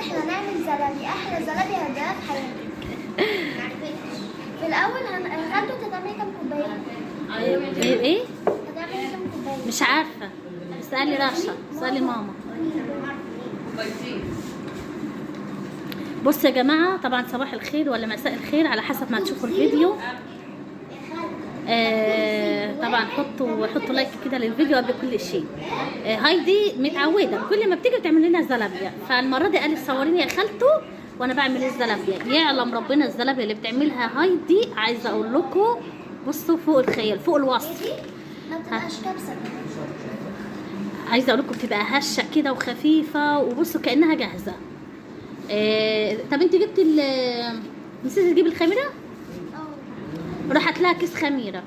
احنا نعمل زلابي، احلى زلابي هداها في حياتك. في الاول خالته هتعملي كام كوبايه؟ ايه؟ هتعملي كام كوبايه؟ مش عارفه، اسالي رشا، اسالي ماما. بصوا يا جماعه، طبعا صباح الخير ولا مساء الخير على حسب ما تشوفوا الفيديو. طبعا حطوا لايك كده للفيديو قبل كل شيء. هايدي متعوده كل ما بتيجي بتعمل لنا زلابيه، فالمره دي قالت صوريني يا خالته وانا بعمل الزلابيه. يعلم ربنا الزلابيه اللي بتعملها هايدي، عايزه اقول لكم بصوا فوق الخيال، فوق الوصف. ما بتبقاش كبسه. عايزه اقول لكم بتبقى هشه كده وخفيفه، وبصوا كانها جاهزه. طب انت جبت نسيتي تجيبي الخميره؟ راحت لها كيس خميره.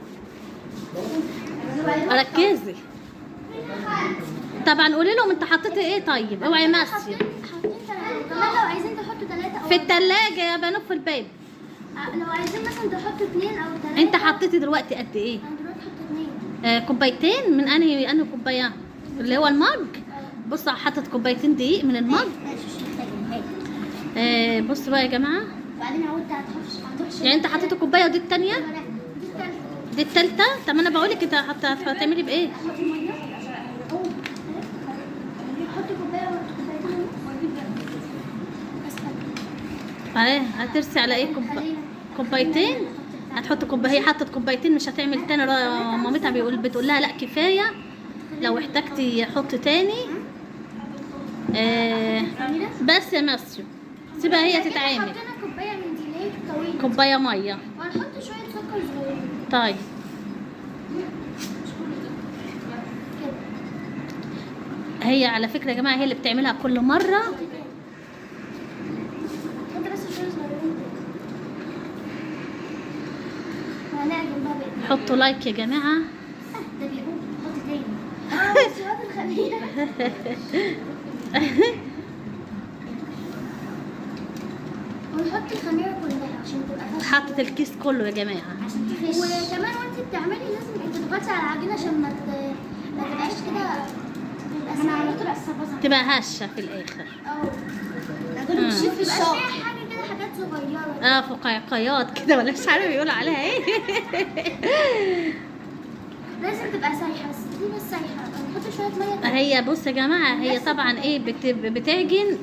ركزي. طبعا قولي لهم انت حطيتي ايه. طيب اوعي ماشي. حاطين كمان لو عايزين تحطوا 3 في الثلاجه يا بنات في الباب. لو عايزين مثلا تحطوا 2 أو 3. انت حطيتي دلوقتي قد ايه؟ انا دلوقتي حطيت 2 كوبايتين. من انهي كوبايه؟ اللي هو المج. بصوا حطت كوبايتين دقيق من المج. بصوا بقى يا جماعه. وبعدين عودت هتحطش يعني انت حطيتي كوبايه ودي الثانيه؟ دي الثالثه. دي الثالثه. طب انا بقول لك انت هتعملي بايه؟ حطي ميه. حطي كوبايه وكوبايتين واجيب عليه هترسي على ايه؟ كوبايتين. هتحط كوبايه. هي حطت كوبايتين مش هتعمل تاني. مامتها بتقول لها لا كفايه، لو احتجتي حطي تاني. بس يا مصر سيبها هي تتعامل. حطينا كوبايه من دي اللي هي طويله. كوبايه ميه. وهنحط شويه سكر صغيرين. طيب هي على فكره يا جماعه هي اللي بتعملها كل مره. حط بس شويه صغيرين. وهنعجن بقى بايدينا. حطوا لايك يا جماعه. ده بيقول حط تاني. سواد الخميره. ونحط الخميره كلها عشان تبقى فاشله. حطت الكيس كله يا جماعه عشان تفش. وكمان وانت بتعملي لازم تضغطي على العجينه عشان ما تبقاش كده. انا على طول الصباصه تبقى هشه في الاخر. مش فيها حاجه كده، حاجات صغيره. فقاقيات كده ولا مش عارف بيقولوا عليها ايه. لازم تبقى سايحه، بس دي مش سايحه. نحط شويه ميه. هي بص يا جماعه، هي طبعا ايه بتعجن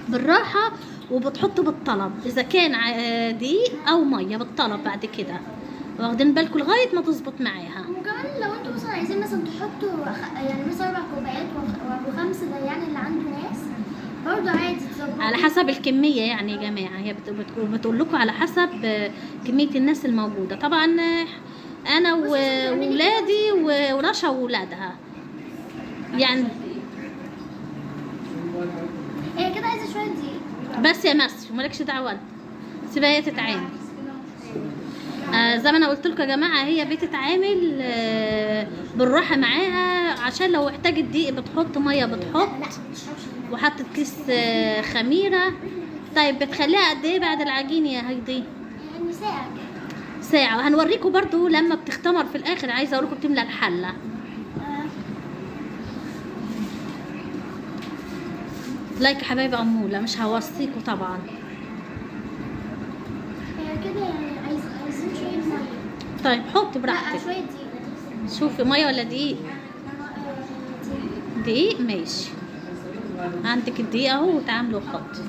بالراحه وبتحط بالطلب، اذا كان دقيق او ميه بالطلب. بعد كده واخدين بالكم لغايه ما تظبط معاها. وكمان لو انتوا مثلا عايزين مثلا تحطوا يعني مثلا 4 كوبايات و5 ده يعني اللي عنده ناس برضه عادي تظبطوا على حسب الكميه يعني يا جماعه. هي بتقول لكم على حسب كميه الناس الموجوده. طبعا انا وولادي ورشا وولادها يعني. هي كده عايزه شويه دقيق بس يا مصر مالكش دعوه، سيبها هي تتعامل. زي ما انا قلت لكم يا جماعه، هي بتتعامل بالراحه معاها، عشان لو احتاجت دقيق بتحط ميه بتحط. وحطت كيس خميره. طيب بتخليها قد ايه بعد العجين يا هيدي؟ يعني ساعه. وهنوريكم برضو لما بتختمر في الاخر. عايزه اقول لكم بتملى الحله. لايك يا حبايبي اموله، مش هوصيكوا طبعا. هي كده يعني عايزين شويه ميه. طيب حطي لا براحتك. شويه دقيق. شوفي ميه ولا دقيق؟ دقيق ماشي. عندك الدقيق اهو وتعاملوا وحطي.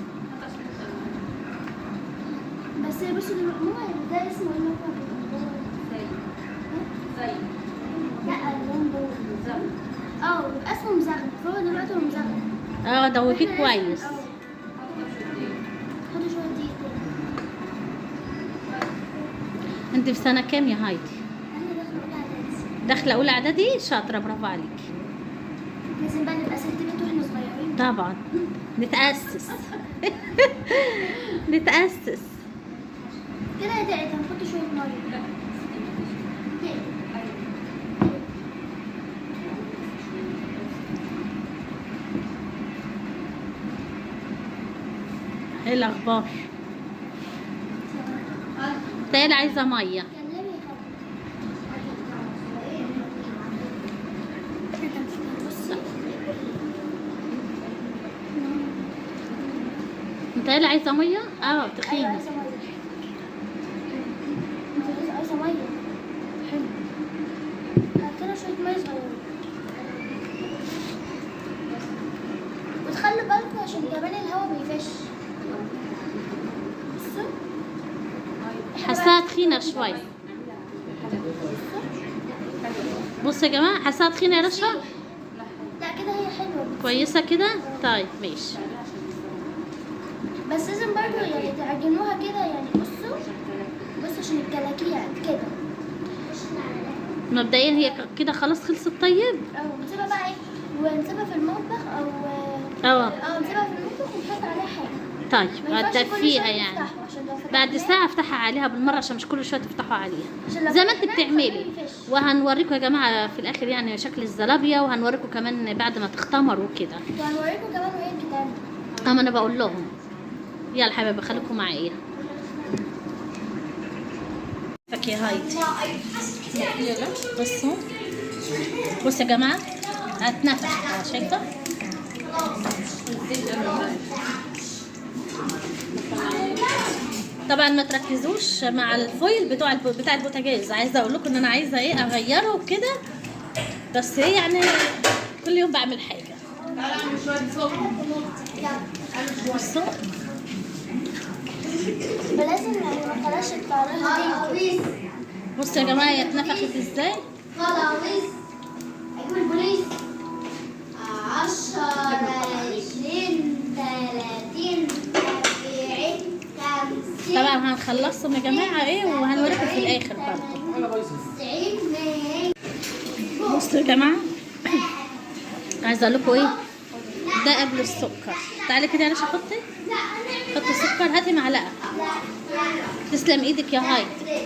بس بصي ماما ده اسمه ايه؟ لا اللون ده بيبقى اسمه مزغلل. فهو دلوقتي هو مزغلل. دوبيه كويس. حطي شويه دقيق تاني. انت في سنه كام يا هايدي؟ انا داخله اولى اعدادي. شاطره، برافو عليكي. لازم بقى نبقى سنتين واحنا صغيرين. طبعا نتاسس. نتاسس كده يا تقعد. هنحط شويه ميه. ايه الاخبار؟ تاني عايزه ميه. انت اللي عايزه ميه؟ ايوه تخينه. عايزه ميه. انت عايزه ميه؟ حلو. هات لنا شويه ميه صغيره. وتخلوا بالكم عشان كمان الهواء بيفش. بصوا حاساها تخينه شوي. بصوا يا جماعه، حاساها تخينه يا رشا؟ لا كده هي حلوه. كويسه كده؟ طيب ماشي. بس لازم برضو يعني تعجنوها كده، يعني بصوا عشان الكلاكيع كده. مبدئيا هي كده خلاص خلصت. طيب نسيبها بقى ايه، ونسيبها في المطبخ نسيبها في المطبخ ونحط عليها حاجه. طيب ما ينفعش كل هتدفيها شوية يعني نفتحه، عشان لو فتحناه- بعد ساعة افتحها عليها بالمرة عشان مش كل شوية تفتحوا عليها عشان لو زي ما انت فتحناه بتعملي. يفش. وهنوريكم يا جماعة في الآخر يعني شكل الزلابية، وهنوريكم كمان بعد ما تختمر وكده. وهنوريكم كمان وهي بتتعمل. اما انا بقول لهم يلا حبايبي خليكم معايا. فكي هايدي يلا بصوا يا جماعة هتنفخ. شايفة؟ طبعا ما تركزوش مع الفويل بتاع البوتاجاز. عايزه اقول لكم ان انا عايزه ايه اغيره وكده، بس ايه يعني كل يوم بعمل حاجه. بصوا فلازم يعني ما خلاش الطريقه دي. بصوا يا جماعه هي اتنفخت ازاي. خلاص اجيب البوليس. 10 20 30 40 50. طبعا هنخلصهم يا جماعه ايه وهنوريكم في الاخر برضه. 90. بصوا يا جماعه عايزه اقول لكم ايه ده قبل السكر. تعالي كده يا رشا حطي السكر. هاتي معلقه. تسلم ايدك يا هايدي.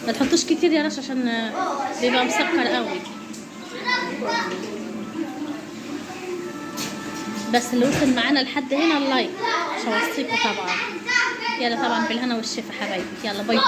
ما تحطوش كتير يا رشا عشان بيبقى مسكر قوي. بس اللي وصل معانا لحد هنا اللايك مش هوصيكوا طبعا. يلا طبعا بالهنا والشفا حبايبي. يلا باي باي.